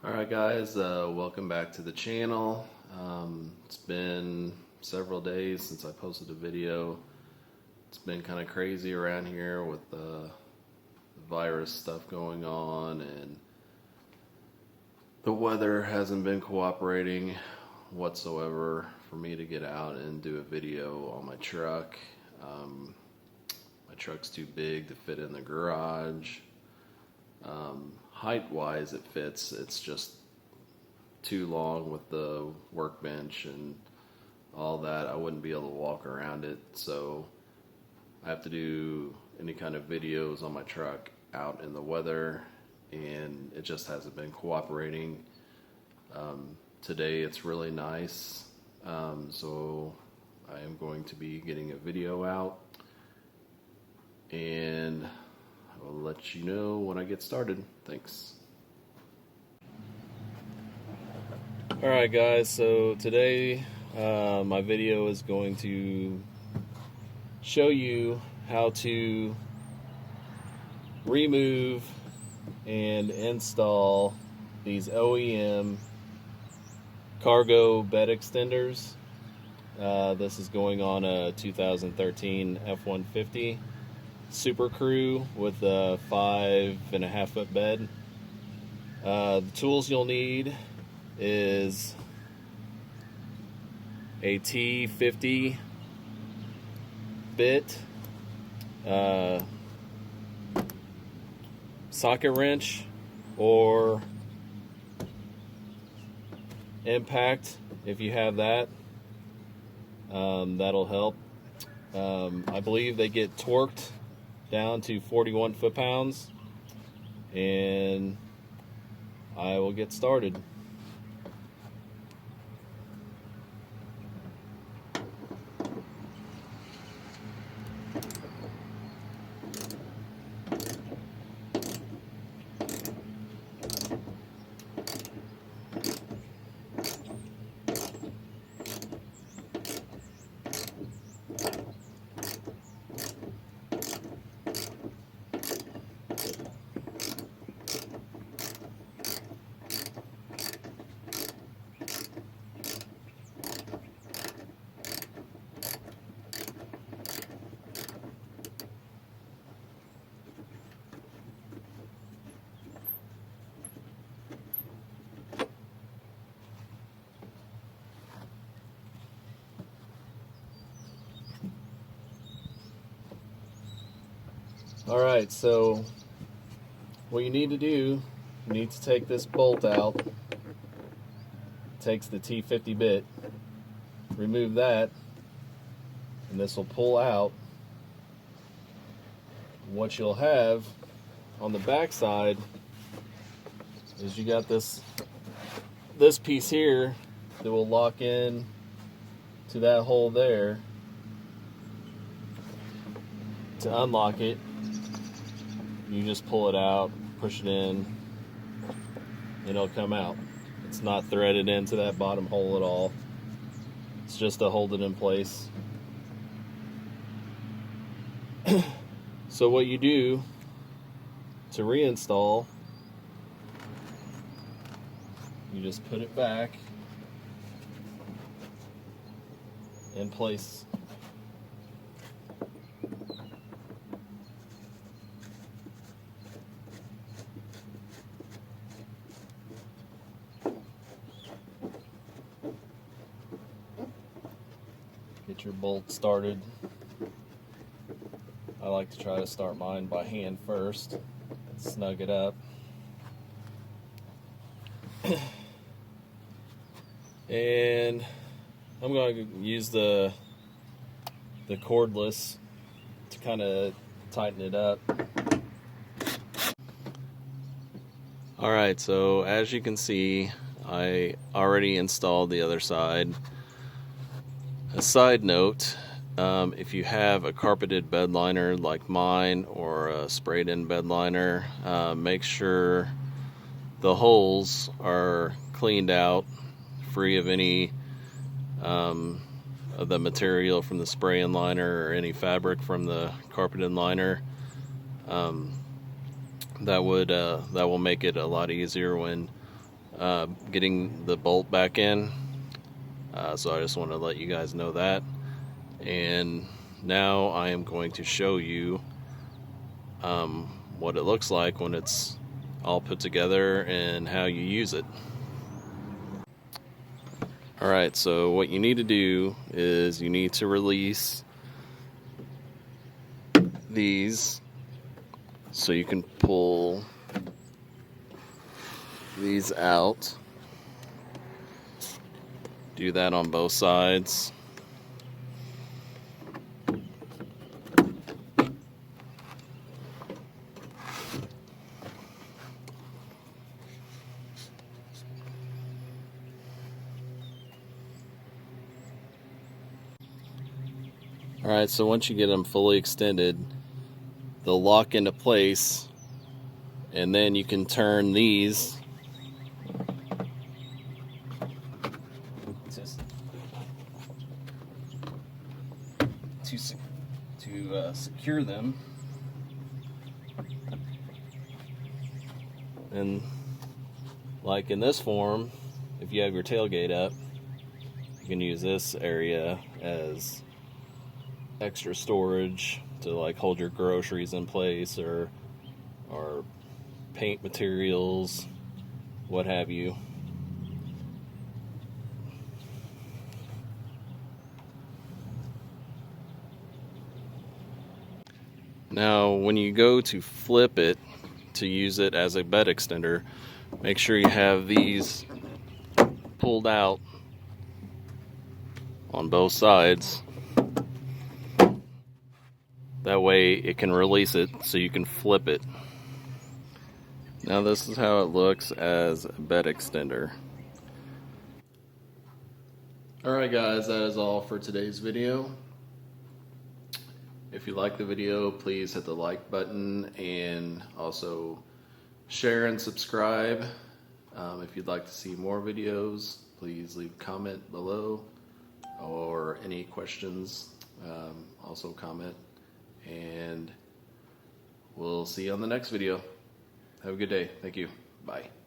Alright guys, welcome back to the channel. It's been several days since I posted a video. It's been kind of crazy around here with the virus stuff going on, and the weather hasn't been cooperating whatsoever for me to get out and do a video on my truck. My truck's too big to fit in the garage. Height wise it fits, it's just too long with the workbench and all that. I wouldn't be able to walk around it, so I have to do any kind of videos on my truck out in the weather, and it just hasn't been cooperating. Today it's really nice, so I am going to be getting a video out, and I'll let you know when I get started. Thanks. Alright guys, so today my video is going to show you how to remove and install these O.E.M cargo bed extenders. This is going on a 2013 F-150 Super Crew with a 5.5 foot bed. The tools you'll need is a T50 bit, socket wrench or impact if you have that. That'll help. I believe they get torqued down to 41 foot-pounds, and I will get started. Alright, so what you need to do, you need to take this bolt out. It takes the T50 bit, remove that, and this will pull out. What you'll have on the back side is you got this piece here that will lock in to that hole there. To unlock it, you just pull it out, push it in, and it'll come out. It's not threaded into that bottom hole at all. It's just to hold it in place. So what you do to reinstall, you just put it back in place. Get your bolt started. I like to try to start mine by hand first. Snug it up. And I'm going to use the cordless to kind of tighten it up. Alright, so as you can see, I already installed the other side. A side note, if you have a carpeted bed liner like mine or a sprayed in bed liner, make sure the holes are cleaned out, free of any of the material from the spray in liner or any fabric from the carpeted liner. That will make it a lot easier when getting the bolt back in. So I just want to let you guys know that. And now I am going to show you what it looks like when it's all put together and how you use it. Alright, so what you need to do is you need to release these so you can pull these out. Do that on both sides. Alright, so once you get them fully extended, they'll lock into place, and then you can turn these to secure them. And like in this form, if you have your tailgate up, you can use this area as extra storage to like hold your groceries in place, or paint materials, what have you. Now when you go to flip it to use it as a bed extender, make sure you have these pulled out on both sides. That way it can release it so you can flip it. Now this is how it looks as a bed extender. Alright guys, that is all for today's video. If you like the video, please hit the like button and also share and subscribe. If you'd like to see more videos, please leave a comment below, or any questions, also comment. And we'll see you on the next video. Have a good day. Thank you. Bye.